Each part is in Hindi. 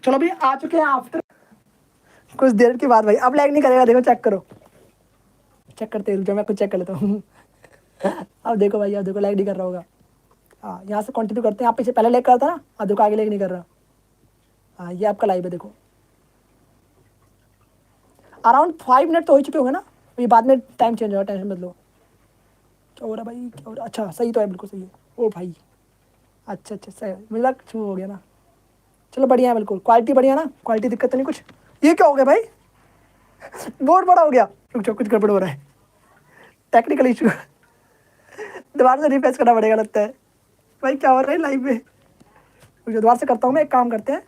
चलो भाई आ चुके हैं आफ्टर कुछ देर के बाद भाई। अब लैग नहीं करेगा, देखो चेक करो, चेक करते हैं, जो मैं कुछ चेक कर लेता हूँ। अब देखो भाई, अब देखो लैग नहीं कर रहा होगा। हाँ यहाँ से कंटिन्यू करते हैं। आप पीछे पहले लैग कर रहा था ना, अब देखो आगे लैग नहीं कर रहा। हाँ ये आपका लाइव है, देखो अराउंड 5 मिनट तो हो चुके होंगे ना। ये बाद में टाइम चेंज होगा, टेंशन मत लो। क्या हो रहा भाई, क्या हो रहा? अच्छा सही तो है, बिल्कुल सही है। ओ भाई अच्छा अच्छा सही, मतलब शुरू हो गया ना। चलो बढ़िया है, बिल्कुल क्वालिटी बढ़िया ना, क्वालिटी दिक्कत तो नहीं कुछ। ये क्या हो गया भाई, बहुत बड़ा हो गया। रुक जाओ, कुछ गड़बड़ हो रहा है, टेक्निकल इशू। दोबारा से रिफ्रेश करना पड़ेगा लगता है। भाई क्या हो रहा है लाइव में? रुक जाओ, दोबारा से करता हूँ मैं। एक काम करते हैं,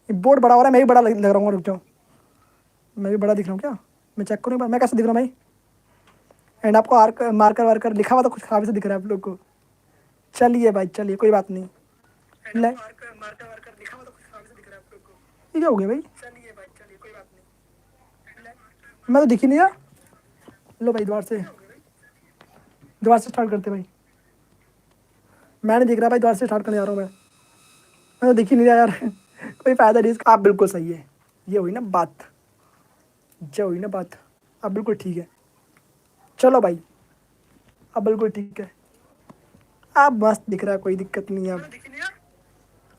ये बोर्ड बड़ा हो रहा है, मैं भी बड़ा लग रहा हूँ। रुक जाओ, मैं भी बड़ा दिख रहा हूँ क्या? मैं चेक करूँ मैं कैसे दिख रहा हूँ भाई? एंड आपको आर्क मार्कर वार्कर लिखा हुआ तो कुछ खराब से दिख रहा है आप लोग को। चलिए भाई चलिए, कोई बात नहीं। ये क्या हो गया भाई? चलिए भाई चलिए, कोई बात नहीं। मैं तो दिख ही नहीं रहा। लो भाई दोबारा से स्टार्ट करते भाई। मैं नहीं दिख रहा भाई, दोबारा से स्टार्ट करने जा रहा हूँ मैं तो दिख ही नहीं रहा यार। कोई फायदा नहीं इसका। आप बिल्कुल सही है, ये हुई ना बात, जो हुई ना बात। अब बिल्कुल ठीक है। चलो भाई अब बिल्कुल ठीक है, अब मस्त दिख रहा है, कोई दिक्कत नहीं है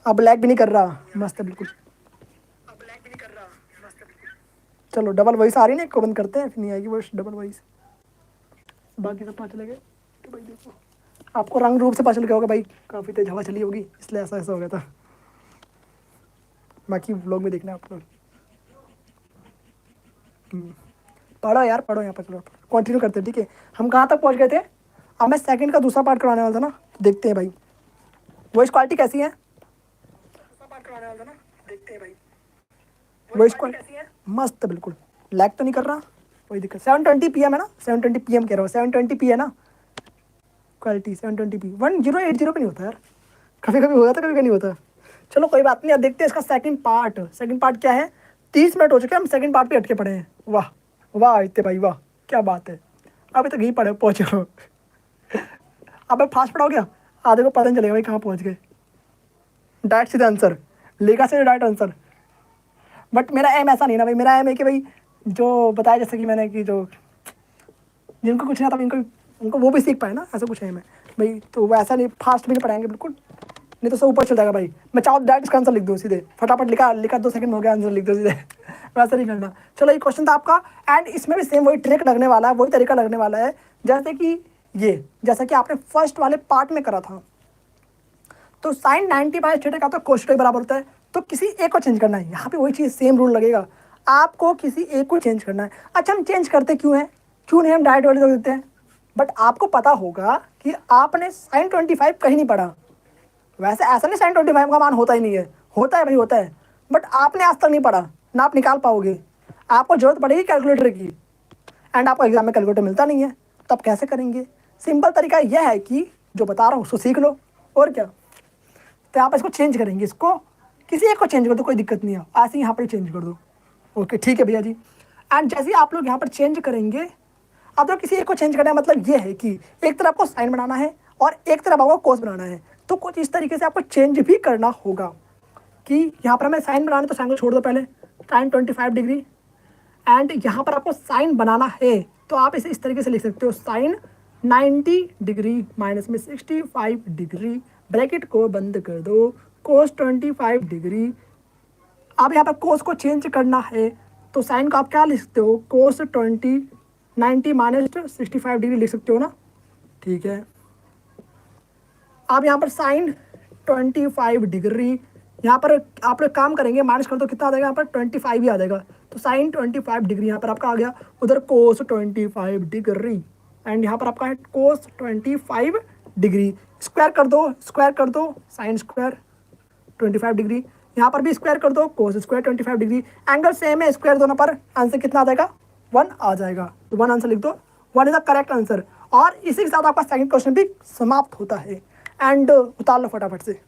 अब लैग भी नहीं कर रहा, मस्त है बिल्कुल। चलो डबल वॉइस आ रही है ना, एक को बंद करते हैं, फिर नहीं आएगी वॉइस डबल वॉइस। बाकी सब पता चलेगा तो भाई देखो, आपको रंग रूप से पता चल गया होगा भाई, काफ़ी तेज हवा चली होगी इसलिए ऐसा ऐसा हो गया था। बाकी व्लॉग में देखना आप लोग। पढ़ो यार पढ़ो, यहाँ पर चलो कंटिन्यू करते हैं ठीक है। हम कहाँ तक पहुँच गए थे? अब मैं सेकंड का दूसरा पार्ट करवाने वाला था ना, देखते हैं भाई वॉइस क्वालिटी कैसी है। वॉइस क्वालिटी मस्त है बिल्कुल, लैग तो नहीं कर रहा, कोई दिक्कत। 720 PM है ना, 720 PM कह रहा हूँ, 720p है ना क्वालिटी। 720p 1080 पे नहीं होता यार, कभी कभी होता था कभी कभी नहीं होता। चलो कोई बात नहीं, अब देखते हैं इसका सेकंड पार्ट। सेकंड पार्ट क्या है? 30 मिनट हो चुके हैं, हम सेकंड पार्ट पे अटके पड़े हैं। वाह वाह इतने भाई वाह, क्या बात है। अभी तक यहीं पड़े पहुँचे हो। अब फास्ट पड़ा हो गया, आधे को पता नहीं चलेगा भाई कहाँ पहुँच गए। डायरेक्ट सीधा आंसर लेगा से डायरेक्ट आंसर। बट मेरा एम ऐसा नहीं ना भाई, मेरा एम है कि भाई जो बताया जैसे कि मैंने कि जो जिनको कुछ नहीं आता इनको उनको वो भी सीख पाए ना, ऐसा कुछ है मैं भाई। तो वो ऐसा नहीं फास्ट भी नहीं पढ़ाएंगे बिल्कुल, नहीं तो सब ऊपर चल जाएगा भाई। मैं चाहूँ डायरेक्ट इसका आंसर लिख दूँ सीधे, फटाफट लिखा लिखा 2 सेकंड में हो गया आंसर, लिख दो सीधे। वैसा नहीं करना। चलो ये क्वेश्चन था आपका, एंड इसमें भी सेम वही ट्रिक लगने वाला है, वही तरीका लगने वाला है जैसे कि ये, जैसा कि आपने फर्स्ट वाले पार्ट में करा था। तो साइन 90/θ का तो कोस के बराबर होता है, तो किसी एक को चेंज करना है। यहाँ पे वही चीज़ सेम रूल लगेगा, आपको किसी एक को चेंज करना है। अच्छा हम चेंज करते क्यों हैं, क्यों नहीं हम डायरेक्ट वाले देते हैं? बट आपको पता होगा कि आपने साइन 25 कहीं नहीं पढ़ा। वैसे ऐसा नहीं साइन 25 का मान होता ही नहीं है, होता है भाई होता है, बट आपने आज तक नहीं पढ़ा ना, आप निकाल पाओगे। आपको जरूरत पड़ेगी कैलकुलेटर की, एंड आपको एग्जाम में कैलकुलेटर मिलता नहीं है, तब कैसे करेंगे? सिंपल तरीका यह है कि जो बता रहा हूँ उसको सीख लो, और क्या। तो आप इसको चेंज करेंगे, इसको किसी एक को चेंज कर दो, कोई दिक्कत नहीं है, ऐसे ही यहाँ पर चेंज कर दो। ओके ठीक है भैया जी। एंड जैसे ही आप लोग यहाँ पर चेंज करेंगे, अब तो किसी एक को चेंज करना है, मतलब ये है कि एक तरफ आपको साइन बनाना है और एक तरफ आपको कोस बनाना है, तो कुछ इस तरीके से आपको चेंज भी करना होगा कि यहाँ पर हमें साइन बनाना, तो साइन को छोड़ दो पहले, साइन 25 डिग्री, एंड यहाँ पर आपको साइन बनाना है तो आप इसे इस तरीके से लिख सकते हो, साइन 90 डिग्री माइनस में 65 डिग्री, ब्रैकेट को बंद कर दो, कोस 25 डिग्री। अब यहाँ पर कोस को चेंज करना है तो साइन को आप क्या लिख सकते हो, कोस 90 माइनस 65 डिग्री लिख सकते हो ना, ठीक है। अब यहाँ पर साइन 25 डिग्री, यहाँ पर आप लोग काम करेंगे, माइनस कर दो, कितना आ जाएगा यहाँ पर 25 ही आ जाएगा, तो साइन 25 डिग्री यहाँ पर आपका आ गया, उधर कोस 25 डिग्री, एंड यहाँ पर आपका है कोस 25 डिग्री। स्क्वायर कर दो साइन स्क्वायर 25 डिग्री, यहाँ पर भी स्क्वायर कर दो cos square 25 degree, angle same है, स्क्वायर दोनों पर, आंसर कितना आ जाएगा 1 आ जाएगा, तो 1 आंसर लिख दो, 1 इज द करेक्ट आंसर। और इसी के साथ आपका सेकंड क्वेश्चन भी समाप्त होता है, एंड उतार लो फटाफट से।